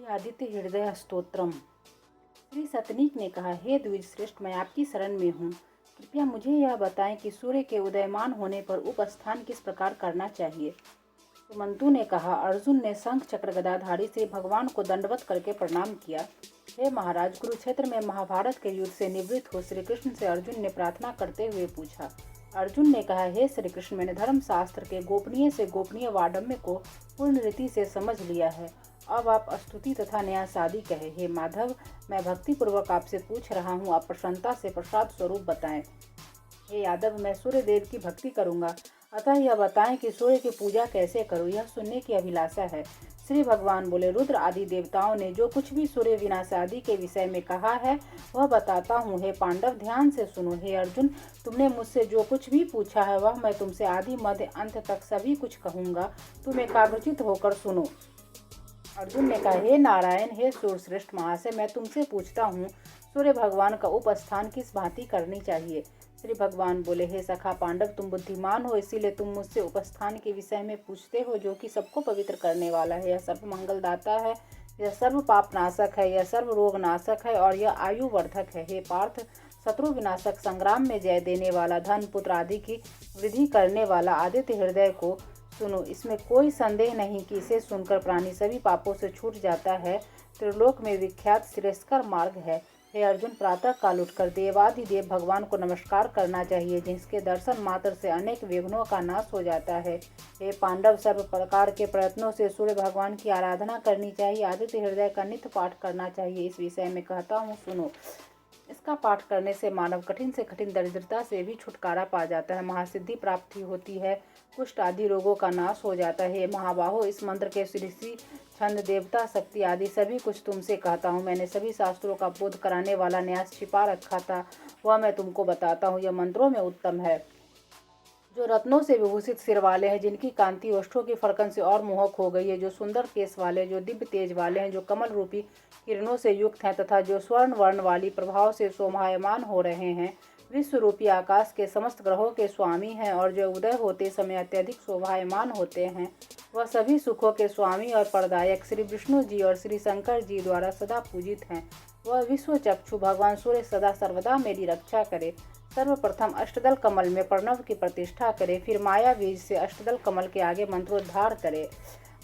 श्री आदित्य हृदय स्तोत्रम। श्री सतनीक ने कहा, हे द्विज श्रेष्ठ, मैं आपकी शरण में हूँ। कृपया मुझे यह बताएं कि सूर्य के उदयमान होने पर उपस्थान किस प्रकार करना चाहिए। सुमंतु ने कहा, अर्जुन ने शंख चक्र गदाधारी श्री भगवान को दंडवत करके प्रणाम किया। हे महाराज, कुरुक्षेत्र में महाभारत के युद्ध से निवृत्त हो श्री कृष्ण से अर्जुन ने प्रार्थना करते हुए पूछा। अर्जुन ने कहा, हे श्री कृष्ण, मैंने धर्म शास्त्र के गोपनीय से गोपनीय वाडम्य को पूर्ण रीति से समझ लिया है। अब आप स्तुति तथा न्यास आदि कहे। हे माधव, मैं भक्ति पूर्वक आपसे पूछ रहा हूँ, आप प्रसन्नता से प्रसाद स्वरूप बताएं। हे यादव, मैं सूर्य देव की भक्ति करूंगा, अतः यह बताएं कि सूर्य की पूजा कैसे करूं, यह सुनने की अभिलाषा है। श्री भगवान बोले, रुद्र आदि देवताओं ने जो कुछ भी सूर्य विनाश आदि के विषय में कहा है वह बताता हूँ। हे पांडव, ध्यान से सुनो। हे अर्जुन, तुमने मुझसे जो कुछ भी पूछा है वह मैं तुमसे आदि मध्य अंत तक सभी कुछ कहूँगा। तुम एकाग्रचित होकर सुनो। अर्जुन ने कहा, हे नारायण, हे सूर्यश्रेष्ठ महाशय, मैं तुमसे पूछता हूँ, सूर्य भगवान का उपस्थान किस भांति करनी चाहिए। श्री भगवान बोले, हे सखा पांडव, तुम बुद्धिमान हो, इसीलिए तुम मुझसे उपस्थान के विषय में पूछते हो, जो कि सबको पवित्र करने वाला है। यह सर्व मंगलदाता है, यह सर्व पाप नाशक है, यह सर्व रोग नाशक है और यह आयु वर्धक है। हे पार्थ, शत्रु विनाशक, संग्राम में जय देने वाला, धन पुत्र आदि की वृद्धि करने वाला आदित्य हृदय को सुनो। इसमें कोई संदेह नहीं कि इसे सुनकर प्राणी सभी पापों से छूट जाता है। त्रिलोक में विख्यात श्रेष्ठकर मार्ग है। हे अर्जुन, प्रातः काल उठकर देवाधिदेव भगवान को नमस्कार करना चाहिए, जिसके दर्शन मात्र से अनेक विघ्नों का नाश हो जाता है। हे पांडव, सर्व प्रकार के प्रयत्नों से सूर्य भगवान की आराधना करनी चाहिए। आदित्य हृदय का नित्य पाठ करना चाहिए। इस विषय में कहता हूँ, सुनो। इसका पाठ करने से मानव कठिन से कठिन दरिद्रता से भी छुटकारा पा जाता है, महासिद्धि प्राप्ति होती है, कुष्ठ आदि रोगों का नाश हो जाता है। महाबाहो, इस मंत्र के ऋषि, छंद, देवता, शक्ति आदि सभी कुछ तुमसे कहता हूँ। मैंने सभी शास्त्रों का बोध कराने वाला न्यास छिपा रखा था, वह मैं तुमको बताता हूँ। यह मंत्रों में उत्तम है। जो रत्नों से विभूषित सिर वाले हैं, जिनकी कांति ओष्ठों की फड़कन से और मोहक हो गई है, जो सुंदर केश वाले, जो दिव्य तेज वाले हैं, जो कमल रूपी किरणों से युक्त हैं तथा जो स्वर्ण वर्ण वाली प्रभाव से शोभायमान हो रहे हैं, विश्व रूपी आकाश के समस्त ग्रहों के स्वामी हैं और जो उदय होते समय अत्यधिक शोभायमान होते हैं, वह सभी सुखों के स्वामी और प्रदायक श्री विष्णु जी और श्री शंकर जी द्वारा सदा पूजित हैं। वह विश्व चक्षु भगवान सूर्य सदा सर्वदा मेरी रक्षा करे। सर्वप्रथम अष्टदल कमल में प्रणव की प्रतिष्ठा करे, फिर माया बीज से अष्टदल कमल के आगे मंत्रोद्धार करे।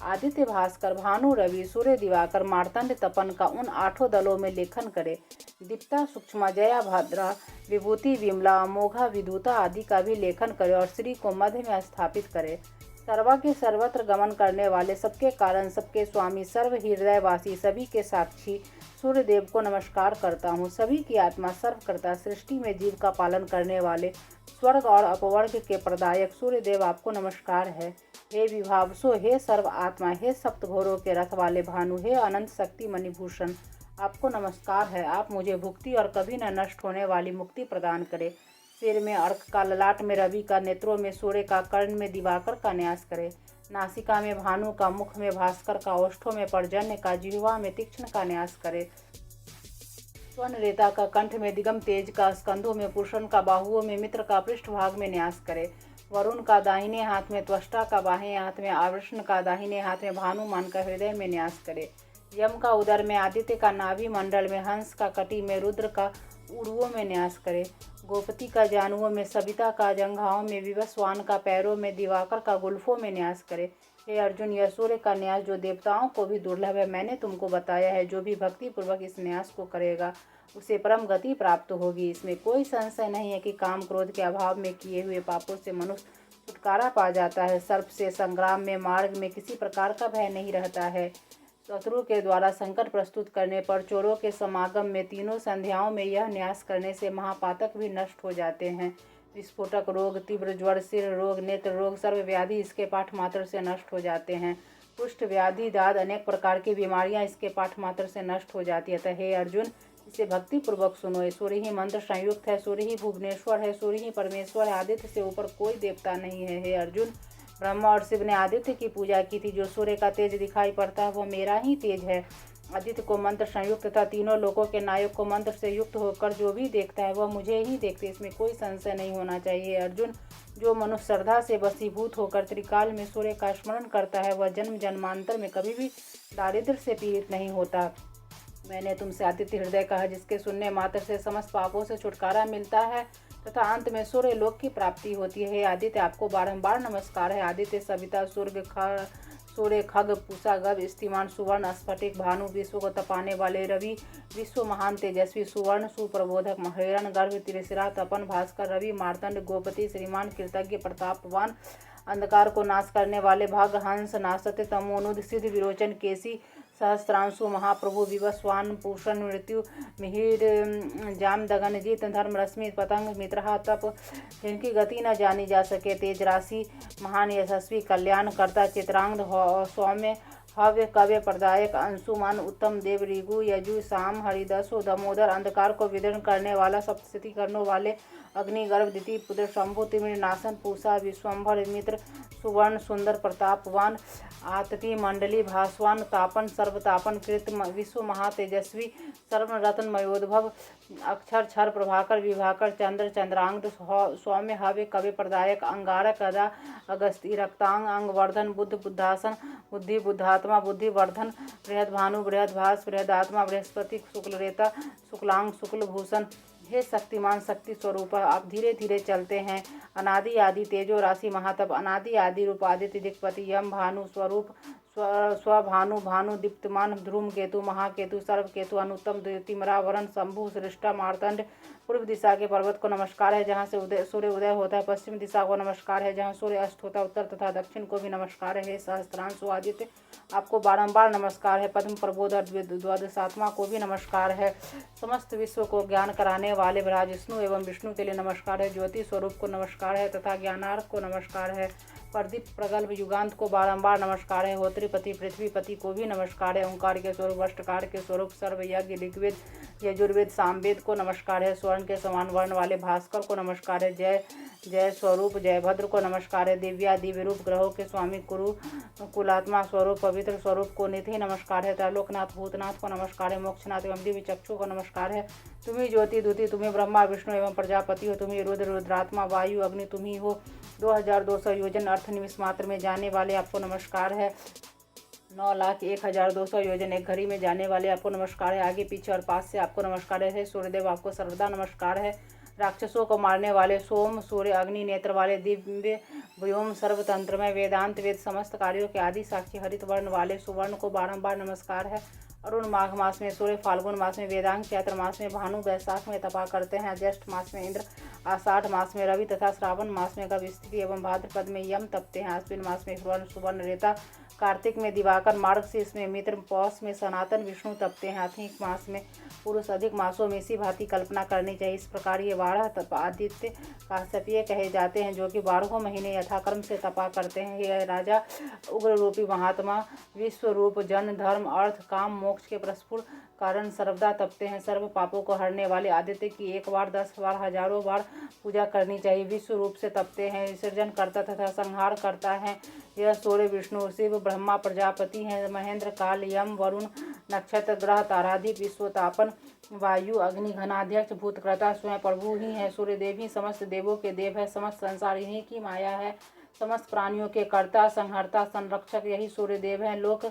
आदित्य, भास्कर, भानु, रवि, सूर्य, दिवाकर, मार्तंड, तपन का उन 8 दलों में लेखन करे। दीप्ता, सूक्ष्मा, जया, भद्रा, विभूति, विमला, अमोघा, विदुता आदि का भी लेखन करे और श्री को मध्य में स्थापित करे। सर्वा के सर्वत्र गमन करने वाले, सबके कारण, सबके स्वामी, सर्व हृदयवासी, सभी के साक्षी सूर्य देव को नमस्कार करता हूँ। सभी की आत्मा सर्वकर्ता, सृष्टि में जीव का पालन करने वाले, स्वर्ग और अपवर्ग के प्रदायक सूर्य देव आपको नमस्कार है। हे विभावसो, हे सर्व आत्मा, हे सप्त घोरों के रथ वाले भानु, हे अनंत शक्ति मणिभूषण, आपको नमस्कार है। आप मुझे भुक्ति और कभी न नष्ट होने वाली मुक्ति प्रदान करें। सिर में अर्क का, ललाट में रवि का, नेत्रों में सूर्य का, कर्ण में दिवाकर का न्यास करे। नासिका में भानु का, मुख में भास्कर का, ओष्ठों में पर्जन्य का, जिह्वा में तीक्ष्ण का न्यास करे। स्वर्ण रेता का, कंठ में दिगम तेज का, स्कंधों में पुरुषन का, बाहुओं में मित्र का, पृष्ठभाग में न्यास करे। वरुण का दाहिने हाथ में, त्वष्टा का बाहें हाथ में, आवृष्ण का दाहिने हाथ में, भानुमान का हृदय में न्यास करे। यम का उदर में, आदित्य का नाभि मंडल में, हंस का कटी में, रुद्र का उड़ुओं में न्यास करे। गोपति का जानुओं में, सविता का जंघाओं में, विवस्वान का पैरों में, दिवाकर का गुल्फों में न्यास करे। हे अर्जुन, यह सूर्य का न्यास जो देवताओं को भी दुर्लभ है, मैंने तुमको बताया है। जो भी भक्ति पूर्वक इस न्यास को करेगा उसे परम गति प्राप्त होगी। इसमें कोई संशय नहीं है कि काम क्रोध के अभाव में किए हुए पापों से मनुष्य छुटकारा पा जाता है। सर्प से संग्राम में, मार्ग में किसी प्रकार का भय नहीं रहता है। शत्रु के द्वारा संकट प्रस्तुत करने पर, चोरों के समागम में, तीनों संध्याओं में यह न्यास करने से महापातक भी नष्ट हो जाते हैं। विस्फोटक रोग, तीव्र ज्वर, सिर रोग, नेत्र रोग, सर्व व्याधि इसके पाठ मात्र से नष्ट हो जाते हैं। कुष्ठ व्याधि, दाद, अनेक प्रकार की बीमारियां इसके पाठ मात्र से नष्ट हो जाती है। अतः हे अर्जुन, इसे भक्ति पूर्वक सुनो। सूर्य ही मंत्र संयुक्त है, सूर्य ही भुवनेश्वर है, सूर्य ही परमेश्वर है, आदित्य से ऊपर कोई देवता नहीं है। हे अर्जुन, ब्रह्मा और शिव ने आदित्य की पूजा की थी। जो सूर्य का तेज दिखाई पड़ता है वह मेरा ही तेज है। आदित्य को मंत्र संयुक्त तथा तीनों लोकों के नायक को मंत्र से युक्त होकर जो भी देखता है वह मुझे ही देखते, इसमें कोई संशय नहीं होना चाहिए। अर्जुन, जो मनुष्य श्रद्धा से वशीभूत होकर त्रिकाल में सूर्य का स्मरण करता है वह जन्म जन्मांतर में कभी भी दारिद्र्य से पीड़ित नहीं होता। मैंने तुमसे आदित्य हृदय कहा, जिसके सुनने मात्र से समस्त पापों से छुटकारा मिलता है तथा अंत में सूर्य लोक की प्राप्ति होती है। आदित्य, आपको बारंबार नमस्कार है। आदित्य सविता सूर्य खग पूषा गभ स्थिमान सुवर्ण स्फटिक भानु, विश्व को तपाने वाले रवि, विश्व महान तेजस्वी सुवर्ण सुप्रबोधक हिरण गर्भ त्रिशिरा तपन भास्कर रवि, मार्तंड गोपति श्रीमान कृतज्ञ प्रतापवान, अंधकार को नाश करने वाले भाग हंस नासते तमोनुद सिद्ध विरोचन केसी सहस्त्रांशु महाप्रभु विवस्वान पूषण मृत्यु मिहिर जाम दगनजीत धर्म रश्मि पतंग मित्रहा तप, जिनकी गति न जानी जा सके, तेज राशि महान यशस्वी कल्याण करता चित्रांग सौम्य हव्य कव्य प्रदायक अंशुमान उत्तम देव ऋगु यजु शाम हरिदसु दमोदर, अंधकार को विदीर्ण करने वाला सप्तशती करने वाले अग्निगर्भ द्वितीय पुत्र शंभु तिमिर नाशन पूषा विश्वम्भर मित्र सुवर्ण सुंदर प्रतापवान आतति मंडली भास्वान तापन सर्वतापन कृत विश्व महातेजस्वी सर्व रत्न मयोद्भव अक्षर क्षर प्रभाकर विभाकर चंद्र चंद्रांग सौम्य हव्य कवि प्रदायक अंगारक अदा अगस्ती रक्तांग अंगवर्धन बुद्ध बुद्धासन बुद्धि बुद्धात्मा बुद्धिवर्धन बृहद भानु बृहद भास बृहदात्मा बृहस्पति शुक्लरेता शुक्लांग शुक्ल भूषण। हे शक्तिमान शक्ति स्वरूप, आप धीरे धीरे चलते हैं। अनादि आदि तेजो राशि महातप अनादि आदि रूप आदित्य दिक्पति यम भानु स्वरूप स्वभानु भानु दीप्तमान ध्रुम केतु महाकेतु सर्व केतु अनुत्तम तिमरावरण शंभु सृष्टा मार्तंड। पूर्व दिशा के पर्वत को नमस्कार है जहाँ से सूर्य उदय होता है। पश्चिम दिशा को नमस्कार है जहाँ सूर्य अस्त होता है। उत्तर तथा दक्षिण को भी नमस्कार है। सहस्त्रांशु आदित्य, आपको बारंबार नमस्कार है। पद्म प्रबोध द्वादशात्मा को भी नमस्कार है। समस्त विश्व को ज्ञान कराने वाले विष्णु एवं विष्णु के लिए नमस्कार है। ज्योति स्वरूप को नमस्कार है तथा ज्ञानार्थ को नमस्कार है। प्रदीप प्रगल्भ युगांत को बारंबार नमस्कार है। होत्रिपति पृथ्वीपति को भी नमस्कार है। ओंकार के स्वरूप अष्टकार के स्वरूप सर्व यज्ञ ऋग्वेद यजुर्वेद सामवेद को नमस्कार है। स्वर्ण के समान वर्ण वाले भास्कर को नमस्कार है। जय जय स्वरूप जय भद्र को नमस्कार है। दिव्या दिव्य रूप ग्रहों के स्वामी कुरु कुलात्मा स्वरूप पवित्र स्वरूप को निधि नमस्कार है। त्रैलोकनाथ भूतनाथ को नमस्कार है। मोक्षनाथ एवं दिव्य चक्षु को नमस्कार है। तुम्ही ज्योति द्युति, तुम्ही ब्रह्मा विष्णु एवं प्रजापति हो। तुम्ही रुद्र रुद्रात्मा वायु अग्नि तुम्ही हो। 2200 योजन अर्थ निमिष मात्र में जाने वाले आपको नमस्कार है। 9,01,200 योजन एक घड़ी में जाने वाले आपको नमस्कार है। आगे पीछे और पास से आपको नमस्कार है। सूर्यदेव आपको सर्वदा नमस्कार है। राक्षसों को मारने वाले सोम सूर्य अग्नि नेत्र वाले दिव्य व्योम सर्वतंत्र में वेदांत वेद समस्त कार्यों के आदि साक्षी हरित वर्ण वाले सुवर्ण को बारंबार नमस्कार है। अरुण माघ मास में सूर्य, फाल्गुन मास में वेदांग, चैत्र मास में भानु, वैशाख में तपा करते हैं, ज्येष्ठ मास में इंद्र, आषाढ़ मास में रवि तथा श्रावण मास में गभ स्थिति एवं भाद्रपद में यम तपते हैं। आश्विन मास में सुवर्ण रेता, कार्तिक में दिवाकर, मार्गशीर्ष में मित्र, पौष में सनातन विष्णु तपते हैं। अधिक मास में पुरुष, अधिक मासों में इसी भांति कल्पना करनी चाहिए। इस प्रकार ये 12 तप आदित्य काश्यपीय कहे जाते हैं, जो कि 12 महीने यथाक्रम से तपा करते हैं। ये राजा उग्र रूपी महात्मा विश्व रूप जन धर्म अर्थ काम मोक्ष के प्रस्फुट कारण सर्वदा तपते हैं। सर्व पापों को हरने वाले आदित्य की 1 बार 10 बार हजारों बार पूजा करनी चाहिए। विश्व रूप से तपते हैं, विसर्जन करता तथा संहार करता है। यह सूर्य विष्णु शिव ब्रह्मा प्रजापति हैं। महेंद्र काल यम वरुण नक्षत्र ग्रह तारादि विश्वतापन वायु अग्नि घनाध्यक्ष भूतक्रता स्वयं प्रभु ही है। सूर्यदेव ही समस्त देवों के देव है। समस्त संसार इन्हीं की माया है। समस्त प्राणियों के कर्ता संहर्ता संरक्षक यही सूर्यदेव हैं। लोक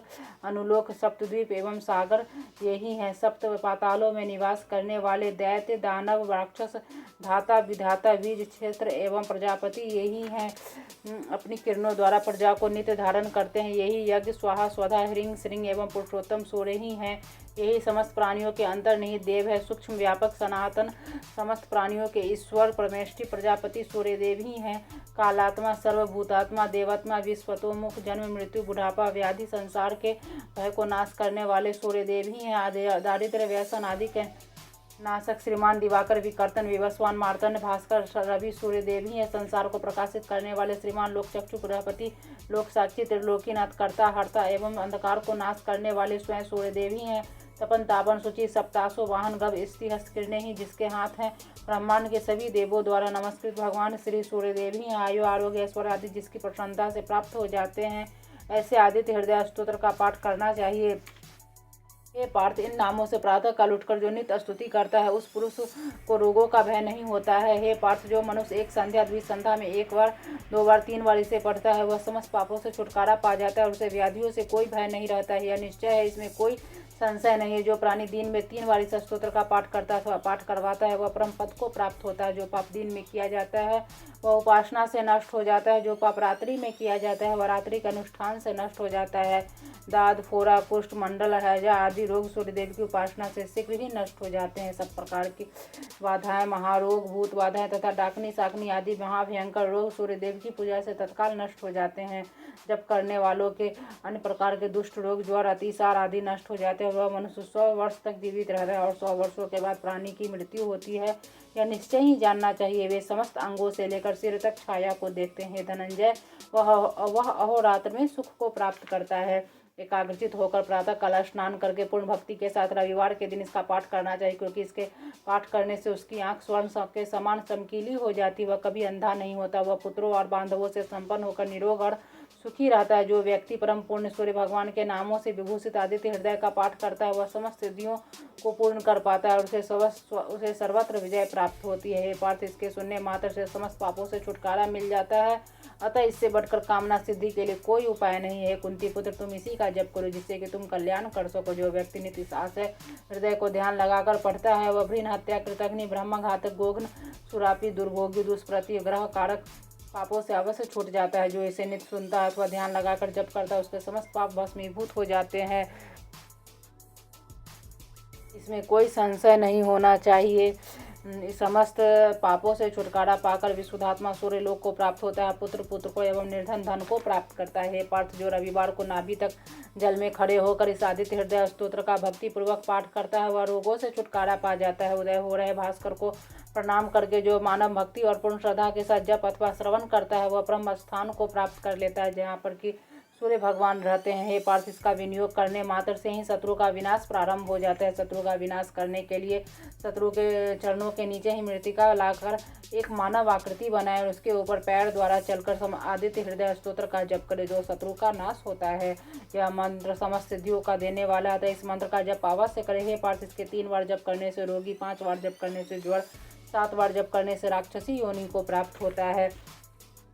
अनुलोक सप्तद्वीप एवं सागर यही हैं। सप्त पातालों में निवास करने वाले दैत्य दानव राक्षस धाता विधाता बीज क्षेत्र एवं प्रजापति यही हैं। अपनी किरणों द्वारा प्रजा को नित्य धारण करते हैं। यही यज्ञ स्वाहा स्वधा ह्रीं श्रीं एवं पुरुषोत्तम सूर्य ही हैं। यही समस्त प्राणियों के अंतर्निहित देव है। सूक्ष्म व्यापक सनातन समस्त प्राणियों के ईश्वर परमेष्टि प्रजापति सूर्यदेव ही हैं। कालात्मा सर्वभूतात्मा देवात्मा विश्वतोमुख जन्म मृत्यु बुढ़ापा व्याधि संसार के भय को नाश करने वाले सूर्यदेव ही हैं। दारिद्र्य व्यसन आदि के नाशक श्रीमान दिवाकर विकर्तन विवस्वान मार्तंड भास्कर रवि सूर्यदेव ही है। संसार को प्रकाशित करने वाले श्रीमान लोक चक्षु गृहपति लोक साक्षी त्रिलोकीनाथ कर्ता हर्ता एवं अंधकार को नाश करने वाले स्वयं सूर्यदेव ही हैं। तपन तापन सूचि सप्तासो वाहन गभ स्ति हस्तकिरणें ही जिसके हाथ हैं। ब्रह्मांड के सभी देवों द्वारा नमस्कृत भगवान श्री सूर्यदेव ही आयु आरोग्य ऐश्वर्य आदि जिसकी प्रसन्नता से प्राप्त हो जाते हैं। ऐसे आदित्य हृदय स्तोत्र का पाठ करना चाहिए। हे पार्थ, इन नामों से प्रातः काल उठकर जो नित्य स्तुति करता है, उस पुरुष को रोगों का भय नहीं होता है। हे पार्थ, जो मनुष्य एक संध्या द्विसंध्या में 1 बार 2 बार 3 बार इसे पढ़ता है, वह समस्त पापों से छुटकारा पा जाता है और उसे व्याधियों से कोई भय नहीं रहता है। यह निश्चय है, इसमें कोई संशय नहीं है। जो प्राणी दिन में 3 बार इस स्तोत्र का पाठ करता है अथवा पाठ करवाता है, वह परम पद को प्राप्त होता है। जो पाप दिन में किया जाता है वह उपासना से नष्ट हो जाता है। जो पाप रात्रि में किया जाता है वह रात्रि के अनुष्ठान से नष्ट हो जाता है। दाद, फोड़ा, कुष्ठ, मंडल, हैजा आदि रोग सूर्यदेव की उपासना से शीघ्र ही नष्ट हो जाते हैं। सब प्रकार की बाधाएं, महारोग, भूत बाधाएं तथा डाकनी साकनी आदि महाभयंकर रोग सूर्यदेव की पूजा से तत्काल नष्ट हो जाते हैं। जब करने वालों के अन्य प्रकार के दुष्ट रोग, ज्वर, अतिसार आदि नष्ट हो जाते हैं। वह मनुष्य 100 वर्ष तक जीवित रहता है और 100 वर्षों के बाद प्राणी की मृत्यु होती है। यह निश्चय ही जानना चाहिए। वे समस्त अंगों से लेकर सिर तक छाया को देखते हैं। धनंजय, वह अहोरात्र में सुख को प्राप्त करता है। एकाग्रचित होकर प्रातः काल स्नान करके पूर्ण भक्ति के साथ रविवार के दिन इसका पाठ करना चाहिए, क्योंकि इसके पाठ करने से उसकी आंख स्वर्ण के समान चमकीली हो जाती। वह कभी अंधा नहीं होता। वह पुत्रों और बांधवों से संपन्न होकर निरोग और सुखी रहता है। जो व्यक्ति परम पूर्ण सूर्य भगवान के नामों से विभूषित आदित्य हृदय का पाठ करता है, वह समस्त सिद्धियों को पूर्ण कर पाता है और उसे सर्वत्र विजय प्राप्त होती है। हे पार्थ, इसके सुनने मात्र से समस्त पापों से छुटकारा मिल जाता है। अतः इससे बढ़कर कामना सिद्धि के लिए कोई उपाय नहीं है। कुंती पुत्र, तुम इसी का जप करो, जिससे कि तुम कल्याण कर सको। जो व्यक्ति नित्य सास है हृदय को ध्यान लगाकर पढ़ता है, वह भ्रूण हत्या, कृतघ्नि, ब्रह्मघातक, गोघ्न, सुरापी, दुर्भोगी, दुष्प्रति, ग्रह कारक पापों से अवश्य छूट जाता है। जो इसे नित्य सुनता है अथवा ध्यान लगाकर जप करता है, उसके समस्त पाप भस्मीभूत हो जाते हैं। इसमें कोई संशय नहीं होना चाहिए। समस्त पापों से छुटकारा पाकर विशुद्धात्मा सूर्य लोक को प्राप्त होता है। पुत्र को एवं निर्धन धन को प्राप्त करता है। हे पार्थ, जो रविवार को नाभि तक जल में खड़े होकर इस आदित्य हृदय स्तोत्र का भक्ति पूर्वक पाठ करता है, वह रोगों से छुटकारा पा जाता है। उदय हो रहे भास्कर को प्रणाम करके जो मानव भक्ति और पूर्ण श्रद्धा के साथ जप अथवा श्रवण करता है, वह ब्रह्म स्थान को प्राप्त कर लेता है, जहाँ पर कि सूर्य भगवान रहते हैं। हे पार्थ, इसका विनियोग करने मात्र से ही शत्रु का विनाश प्रारंभ हो जाता है। शत्रु का विनाश करने के लिए शत्रु के चरणों के नीचे ही मृतिका लाकर एक मानव आकृति बनाए और उसके ऊपर पैर द्वारा चलकर आदित्य हृदय स्तोत्र का जप करे, जो शत्रु का नाश होता है। यह मंत्र समस्त सिद्धियों का देने वाला है। इस मंत्र का जप अवश्य करे। हे पार्थ, इसके 3 बार जप करने से रोगी, 5 बार जप करने से ज्वर, 7 बार जप करने से राक्षसी योनि को प्राप्त होता है।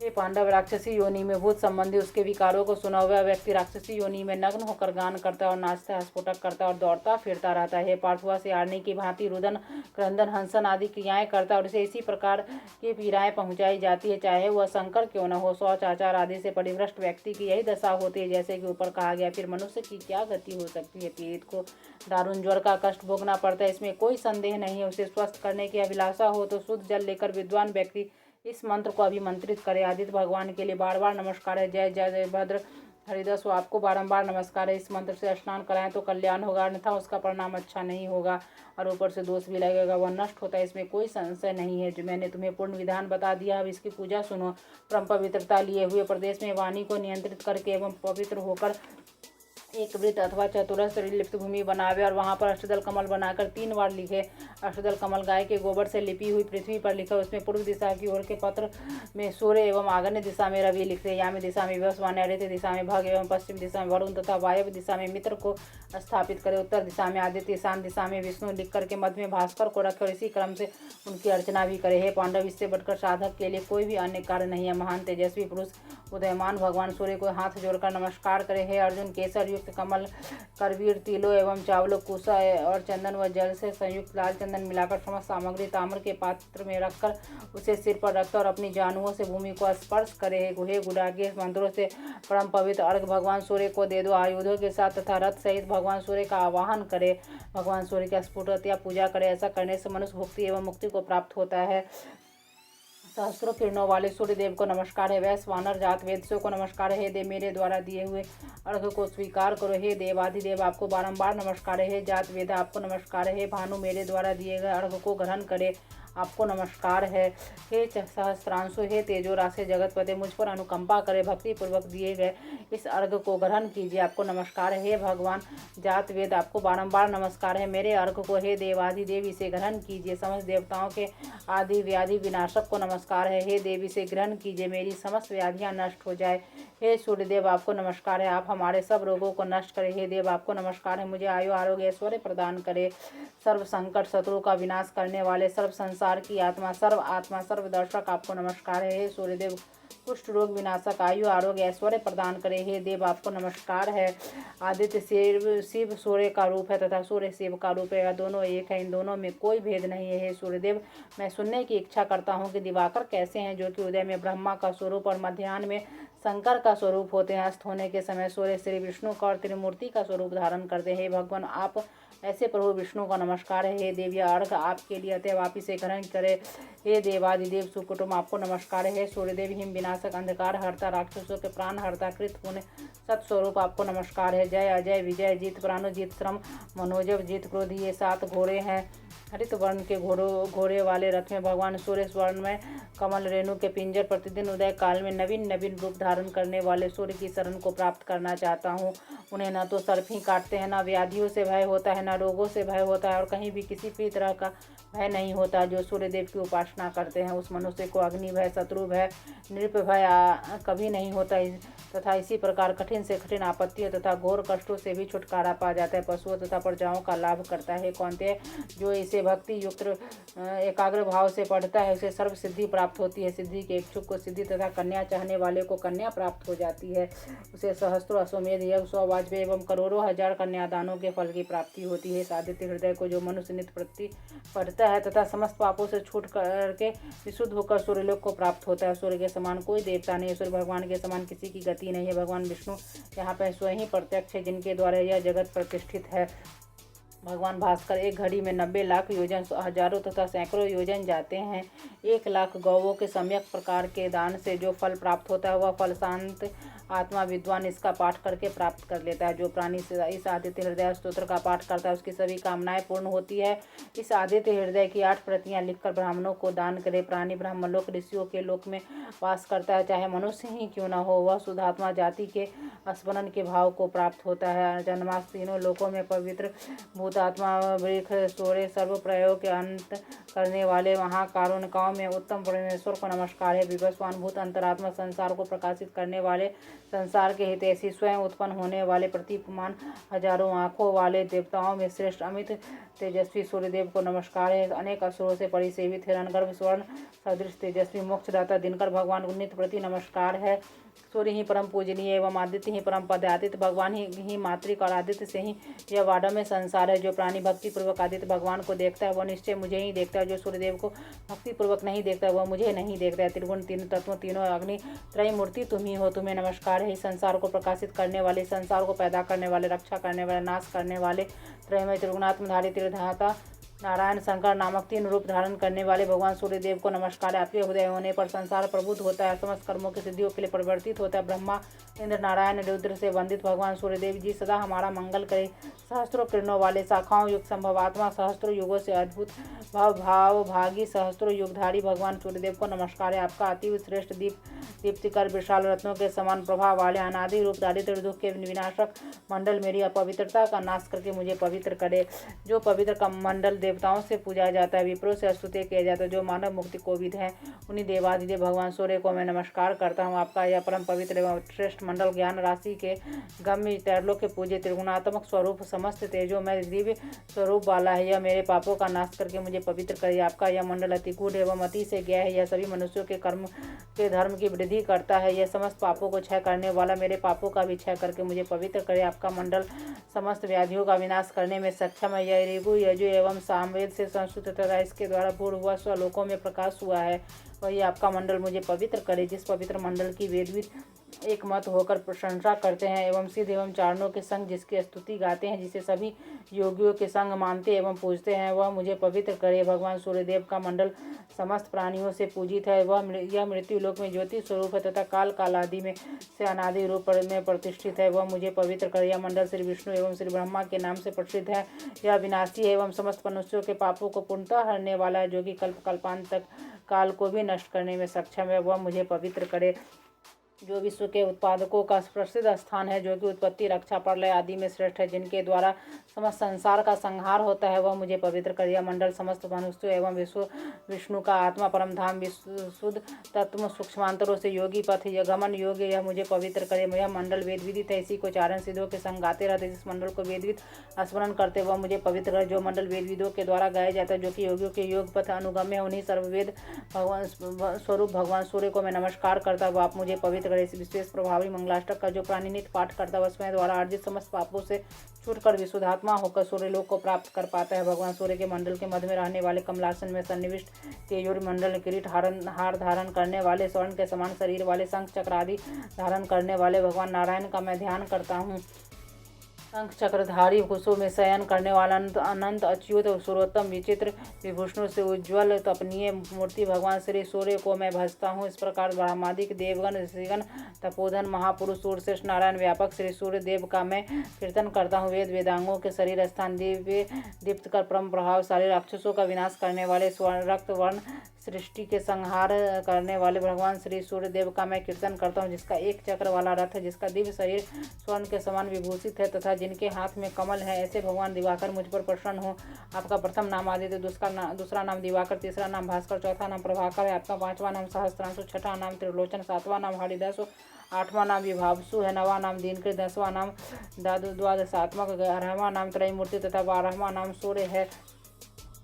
हे पांडव, राक्षसी योनि में भूत संबंधी उसके विकारों को सुना हुआ व्यक्ति राक्षसी योनि में नग्न होकर गान करता और नाचता है, स्फोटक करता और दौड़ता फिरता रहता है। हे पार्थ, वह सियारनी की भांति रुदन, क्रंदन, हंसन आदि क्रियाएं करता है और उसे इसी प्रकार की पीड़ाएं पहुंचाई जाती है, चाहे वह शंकर क्यों न हो। शौच आचार आदि से परिभ्रष्ट व्यक्ति की यही दशा होती है, जैसे कि ऊपर कहा गया। फिर मनुष्य की क्या गति हो सकती है। पीड़ित को दारुण ज्वर का कष्ट भोगना पड़ता है, इसमें कोई संदेह नहीं है। उसे स्वस्थ करने की अभिलाषा हो तो शुद्ध जल लेकर विद्वान व्यक्ति इस मंत्र को अभिमंत्रित करे। आदित्य भगवान के लिए बार बार नमस्कार है। जय जय जय भद्र हरिदास, आपको बारंबार नमस्कार है। इस मंत्र से स्नान कराएं तो कल्याण होगा, अन्यथा उसका परिणाम अच्छा नहीं होगा और ऊपर से दोष भी लगेगा, वह नष्ट होता है। इसमें कोई संशय नहीं है। जो मैंने तुम्हें पूर्ण विधान बता दिया, अब इसकी पूजा सुनो। परम पवित्रता लिए हुए प्रदेश में वाणी को नियंत्रित करके एवं पवित्र होकर एक वृत्त अथवा चतुरस्र लिप्त भूमि बनावे और वहां पर अष्टदल कमल बनाकर 3 बार लिखे। अष्टदल कमल गाय के गोबर से लिपी हुई पृथ्वी पर लिखा। उसमें पूर्व दिशा की ओर के पत्र में सूर्य एवं आग्नेय दिशा में रवि लिखे। यामी दिशा में विवस्वान, नैऋत्य दिशा में भग एवं पश्चिम दिशा में वरुण तथा वायव्य दिशा में मित्र को स्थापित करे। उत्तर दिशा में आदित्य, ईशान दिशा में विष्णु लिख करके मध्य में भास्कर को रखे और इसी क्रम से उनकी अर्चना भी करे। हे पांडव, इससे बढ़कर साधक के लिए कोई भी अन्य कार्य नहीं है। महान तेजस्वी पुरुष उदयमान भगवान सूर्य को हाथ जोड़कर नमस्कार करे। हे अर्जुन, केसर युक्त कमल, करवीर, तिलों एवं चावलों, कुसा और चंदन व जल से संयुक्त लाल चंदन मिलाकर समस्त सामग्री ताम्र के पात्र में रखकर उसे सिर पर रखकर और अपनी जानुओं से भूमि को स्पर्श करे। हे गुडागे, मंत्रों से परम पवित्र अर्घ भगवान सूर्य को दे दो। आयुधों के साथ तथा रथ सहित भगवान सूर्य का आवाहन करे। भगवान सूर्य की स्फुटतया पूजा करे। ऐसा करने से मनुष्य भुक्ति एवं मुक्ति को प्राप्त होता है। सहस्त्रों किरणों वाले सूर्यदेव को नमस्कार है। वैश्य, वानर जात, वेदस्यों को नमस्कार है। हे देव, मेरे द्वारा दिए हुए अर्घ को स्वीकार करो। हे देवाधिदेव, आपको बारंबार नमस्कार है। हे जात वेद, आपको नमस्कार है। हे भानु, मेरे द्वारा दिए गए अर्घ को ग्रहण करे, आपको नमस्कार है। हे सहस्त्रांशु, हे तेजो राशि जगतपते, मुझ पर अनुकंपा करे, भक्ति पूर्वक दिए गए इस अर्घ को ग्रहण कीजिए, आपको नमस्कार है। हे भगवान जात वेद, आपको बारंबार नमस्कार है। मेरे अर्घ को हे देवाधिदेव इसे ग्रहण कीजिए। समस्त देवताओं के आदि व्याधि विनाशक को नमस्कार है। हे देव, इसे ग्रहण कीजिए, मेरी समस्त व्याधियां नष्ट हो जाए। हे सूर्यदेव आपको नमस्कार है, आप हमारे सब रोगों को नष्ट करें। हे देव आपको नमस्कार है, मुझे आयु आरोग्य ऐश्वर्य प्रदान करे। सर्व संकट शत्रु का विनाश करने वाले सर्व संसार की आत्मा सर्व दर्शक आपको नमस्कार है। हे सूर्यदेव कुष्ठ रोग विनाशक आयु आरोग्य ऐश्वर्य प्रदान करे। हे देव आपको नमस्कार है। आदित्य शिव सूर्य का रूप है तथा सूर्य शिव का रूप है, यह दोनों एक है, इन दोनों में कोई भेद नहीं है। हे सूर्यदेव मैं सुनने की इच्छा करता हूँ कि दिवाकर कैसे हैं, जो कि उदय में ब्रह्मा का स्वरूप और मध्याह्न में शंकर का स्वरूप होते हैं। अस्त होने के समय सूर्य श्री विष्णु का और त्रिमूर्ति का स्वरूप धारण करते हैं। हे भगवान आप ऐसे प्रभु विष्णु का नमस्कार है। हे देव यह अर्घ आपके लिए अतएव आप इसे ग्रहण करें। हे देवादिदेव सुकुटुम आपको नमस्कार है। हे सूर्यदेव हिम विनाशक अंधकार हरता राक्षसों के प्राण हरता कृत पुण्य सत्स्वरूप आपको नमस्कार है। जय अजय विजय जीत प्राणो जीत श्रम मनोजव जीत क्रोध ये 7 घोड़े हैं। हरित वर्ण के घोड़े वाले रथ में भगवान सूर्य स्वर्ण में कमल रेणु के पिंजर प्रतिदिन उदय काल में नवीन नवीन रूप धारण करने वाले सूर्य की शरण को प्राप्त करना चाहता हूँ। उन्हें न तो सर्प ही काटते हैं, न व्याधियों से भय होता है, न रोगों से भय होता है और कहीं भी किसी भी तरह का भय नहीं होता। जो सूर्यदेव की उपासना करते हैं उस मनुष्य को अग्नि भय शत्रु भय नृप भय कभी नहीं होता तथा इसी प्रकार कठिन से कठिन आपत्तियों तथा घोर कष्टों से भी छुटकारा पा जाता है। पशुओं तथा प्रजाओं का लाभ करता है। कौन्तेय जो इसे भक्ति युक्त एकाग्र भाव से पढ़ता है उसे सर्व सिद्धि प्राप्त होती है। सिद्धि के इच्छुक को सिद्धि तथा कन्या चाहने वाले को कन्या प्राप्त हो जाती है। उसे सहस्त्रों अश्वमेध यज्ञ 100 वाजपेयी एवं करोड़ों हजार कन्यादानों के फल की प्राप्ति होती है। आदित्य हृदय को जो मनुष्य नित्य प्रति पढ़ता है तथा समस्त पापों से छूट करके विशुद्ध होकर सूर्यलोक को प्राप्त होता है। सूर्य के समान कोई देवता नहीं, सूर्य भगवान के समान किसी की गति नहीं है। भगवान विष्णु यहाँ पर स्वयं ही प्रत्यक्ष है, जिनके द्वारा यह जगत प्रतिष्ठित है। भगवान भास्कर एक घड़ी में 90 लाख योजन हजारों तथा सैकड़ों योजन जाते हैं। 1 लाख गौवों के सम्यक प्रकार के दान से जो फल प्राप्त होता है वह फल शांत आत्मा विद्वान इसका पाठ करके प्राप्त कर लेता है। जो प्राणी इस आदित्य हृदय स्तोत्र का पाठ करता है उसकी सभी कामनाएं पूर्ण होती है। इस आदित्य हृदय की 8 प्रतियां लिखकर ब्राह्मणों को दान करे। प्राणी ब्रह्मलोक ऋषियों के लोक में वास करता है, चाहे मनुष्य ही क्यों न हो, वह शुद्धात्मा जाति के स्मरण के भाव को प्राप्त होता है। जन्मास तीनों लोकों में पवित्र भूतात्मा वृक्ष सूर्य सर्व प्रयोग के अंत करने वाले महाकारुणिकाओं में उत्तम परमेश्वर को नमस्कार है। विवस्वान भूत अंतरात्मा संसार को प्रकाशित करने वाले संसार के हितैषी स्वयं उत्पन्न होने वाले प्रतीपमान हजारों आंखों वाले देवताओं में श्रेष्ठ अमित तेजस्वी सूर्यदेव को नमस्कार है। अनेक असुरों से परिसेवित हिरण्यगर्भ स्वर्ण सदृश तेजस्वी मोक्षदाता दिनकर भगवान को नित्य प्रति नमस्कार है। सूर्य ही परम पूजनीय एवं आदित्य ही परम पद। आदित्य भगवान ही मातृक और आदित्य से ही यह वाडा में संसार है। जो प्राणी भक्ति पूर्वक आदित्य भगवान को देखता है वह निश्चय मुझे ही देखता है। जो सूर्यदेव को भक्ति पूर्वक नहीं देखता वह मुझे नहीं देखता है। त्रिगुण तीन तत्वों तीनों अग्नि त्रय मूर्ति तुम ही हो, तुम्हें नमस्कार है। इस संसार को प्रकाशित करने वाले, संसार को पैदा करने वाले, रक्षा करने वाले, नाश करने वाले, त्रयमय त्रिगुणात्मधारी त्रिधाता नारायण शंकर नामक 3 रूप धारण करने वाले भगवान सूर्यदेव को नमस्कार है। आपके उदय होने पर संसार प्रबुद्ध होता है, समस्त कर्मों की सिद्धियों के लिए परिवर्तित होता है। ब्रह्मा इंद्र नारायण रुद्र से वंदित भगवान सूर्यदेव जी सदा हमारा मंगल करे। सहस्त्रों किरणों वाले शाखाओं युग संभवात्मा सहस्त्रों युगों से अद्भुत भाव भागी सहस्त्रों युगधारी भगवान सूर्यदेव को नमस्कार है। आपका अति श्रेष्ठ दीप्तिकर विशाल रत्नों के समान प्रभाव वाले अनादि रूप दारिद्र्य दुख के विनाशक मंडल मेरी अपवित्रता का नाश करके मुझे पवित्र करे। जो पवित्र का मंडल देवताओं से पूजा जाता है, विप्रों से स्तुति किया जाता है, जो मानव मुक्ति कोविद हैं, उन्हीं देवादिदेव भगवान सूर्य को मैं नमस्कार करता हूँ। आपका यह परम पवित्र एवं श्रेष्ठ मंडल ज्ञान राशि के गम्य तैरलोक के पूजे त्रिगुणात्मक स्वरूप समस्त तेजों में दिव्य स्वरूप वाला है। यह मेरे पापों का नाश करके मुझे पवित्र करे। आपका यह मंडल अति गूढ़ एवं अति से गया है। यह सभी मनुष्यों के कर्म के धर्म की वृद्धि करता है। यह समस्त पापों को क्षय करने वाला मेरे पापों का भी क्षय करके मुझे पवित्र करे। आपका मंडल समस्त व्याधियों का विनाश करने में सक्षम है। यह ऋगु यजु एवं सामवेद से संस्कृत तथा इसके द्वारा पूर्व व स्वलोकों में प्रकाश हुआ है। वही आपका मंडल मुझे पवित्र करे। जिस पवित्र मंडल की वेदविद एक मत होकर प्रशंसा करते हैं एवं सिद्ध एवं चारणों के संग जिसकी स्तुति गाते हैं, जिसे सभी योगियों के संग मानते एवं पूजते हैं, वह मुझे पवित्र करे। भगवान सूर्यदेव का मंडल समस्त प्राणियों से पूजित है। यह मृत्यु लोक में ज्योति स्वरूप है तथा काल आदि में से अनादि रूप में प्रतिष्ठित है। वह मुझे पवित्र करे। यह मंडल श्री विष्णु एवं श्री ब्रह्मा के नाम से प्रसिद्ध है। यह विनाशी है एवं समस्त मनुष्यों के पापों को पूर्णतः हरने वाला है, जो कि कल्पांत तक काल को भी नष्ट करने में सक्षम है। वह मुझे पवित्र करे। जो विश्व के उत्पादकों का प्रसिद्ध स्थान है, जो कि उत्पत्ति, रक्षा, प्रलय आदि में श्रेष्ठ है, जिनके द्वारा समस्त संसार का संहार होता है, वह मुझे पवित्र कर। यह मंडल समस्त मनुष्यों एवं विष्णु का आत्मा, परम धाम, शुद्ध तत्व, सूक्ष्मांतरों से योगी पथ, यह गमन योग्य, यह मुझे पवित्र करे। यह मंडल वेद विदित है, इसी को चारण सिद्धों के संग गाते रहते। जिस मंडल को वेदविद स्मरण करते वह मुझे पवित्र करे। जो मंडल वेदविदों के द्वारा गाया जाता है, जो कि योगियों के योग पथ अनुगम्य है, उन्हीं सर्ववेद भगवान स्वरूप भगवान सूर्य को मैं नमस्कार करता हूँ, आप मुझे पवित्र करे। इस विशेष प्रभावी मंगलाष्टक का जो प्राणिनित पाठ करता है, स्वयं द्वारा अर्जित समस्त पापों से छूटकर विशुद्धात्मा होकर सूर्य लोक को प्राप्त कर पाता है। भगवान सूर्य के मंडल के मध्य में रहने वाले कमलासन में सन्निविष्ट केयूर मंडल, किरीट, हार धारण करने वाले, स्वर्ण के समान शरीर वाले, शंख चक्र आदि धारण करने वाले भगवान नारायण का मैं ध्यान करता हूँ। शंख चक्रधारी कुसुम में शयन करने वाला अनंत अच्युत सर्वोत्तम विचित्र विभूषणों से उज्ज्वल तपनीय मूर्ति भगवान श्री सूर्य को मैं भजता हूँ। इस प्रकार ब्रह्मादिक देवगण, ऋषिगण, तपोधन, महापुरुष, सूर्यश्रेष्ठ नारायण व्यापक श्री सूर्य देव का मैं कीर्तन करता हूँ। वेद वेदांगों के शरीर स्थान दिव्य दीप्त कर परम प्रभावशाली राक्षसों का विनाश करने वाले, स्वर्ण रक्त वर्ण सृष्टि के संहार करने वाले भगवान श्री सूर्य देव का मैं कीर्तन करता हूँ, जिसका एक चक्र वाला रथ है, जिसका दिव्य शरीर स्वर्ण के समान विभूषित है तथा जिनके हाथ में कमल है। ऐसे भगवान दिवाकर मुझ पर प्रसन्न हो। आपका प्रथम नाम आदित्य, दूसरा नाम दिवाकर, तीसरा नाम भास्कर, चौथा नाम प्रभाकर है। आपका पांचवा नाम सहस्त्रांशु, छठा नाम त्रिलोचन, सातवां नाम हरिदासु, आठवां नाम विभावसु है, नवा नाम दीनकृत, 10वां नाम द्वादशात्मक, 11वां नाम त्रयमूर्ति तथा 12वां नाम सूर्य है।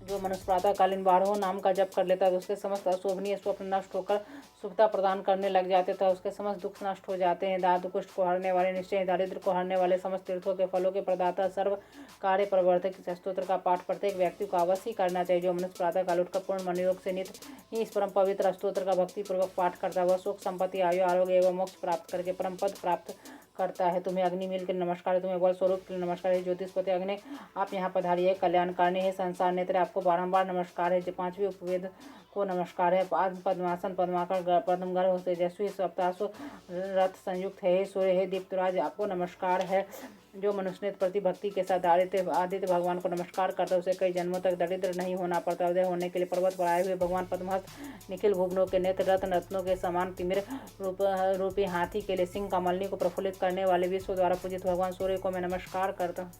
जो मनुष्य प्रातःकालीन 12 नाम का जप कर लेता है, तो उसके समस्त अशोभनीय स्वप्न नष्ट होकर शुभता प्रदान करने लग जाते थे, उसके समस्त दुख नष्ट हो जाते हैं। दांत कुष्ठ को हरने वाले, निश्चय दारिद्र को हरने वाले, समस्त तीर्थों के फलों के प्रदाता, सर्व कार्य प्रवर्तक स्तोत्र का पाठ प्रत्येक व्यक्ति को अवश्य ही करना चाहिए। जो मनुष्य प्रातःकाल उठकर पूर्ण मनोयोग से नित्य ही इस परम पवित्र स्तोत्र का भक्तिपूर्वक पाठ करता है, वह सुख, संपत्ति, आयु, आरोग्य एवं मोक्ष प्राप्त करके परम पद प्राप्त करता है। तुम्हें अग्निमील के लिए नमस्कार है, तुम्हें बल स्वरूप के लिए नमस्कार है, ज्योतिषपति अग्नि आप यहाँ पधारिए, कल्याणकारिणी है, संसार नेत्र आपको बारंबार नमस्कार है। जो 5वें उपवेद को नमस्कार है। पद्मासन, पद्माकर, पद्मगर्भ, तेजस्वी, सप्तासु रथ संयुक्त है, सूर्य है, दीप्तराज आपको नमस्कार है। जो मनुष्य ने प्रति भक्ति के साथ आदित्य भगवान को नमस्कार करता है, उसे कई जन्मों तक दरिद्र नहीं होना पड़ता। उदय होने के लिए पर्वत पर आए हुए भगवान पद्महस्त निखिल भुवनों के नेत्र, रत्नों के समान तिमिर रूपी हाथी के लिए सिंह कमलनी को प्रफुल्लित करने वाले विश्व द्वारा पूजित भगवान सूर्य को मैं नमस्कार करता हूँ।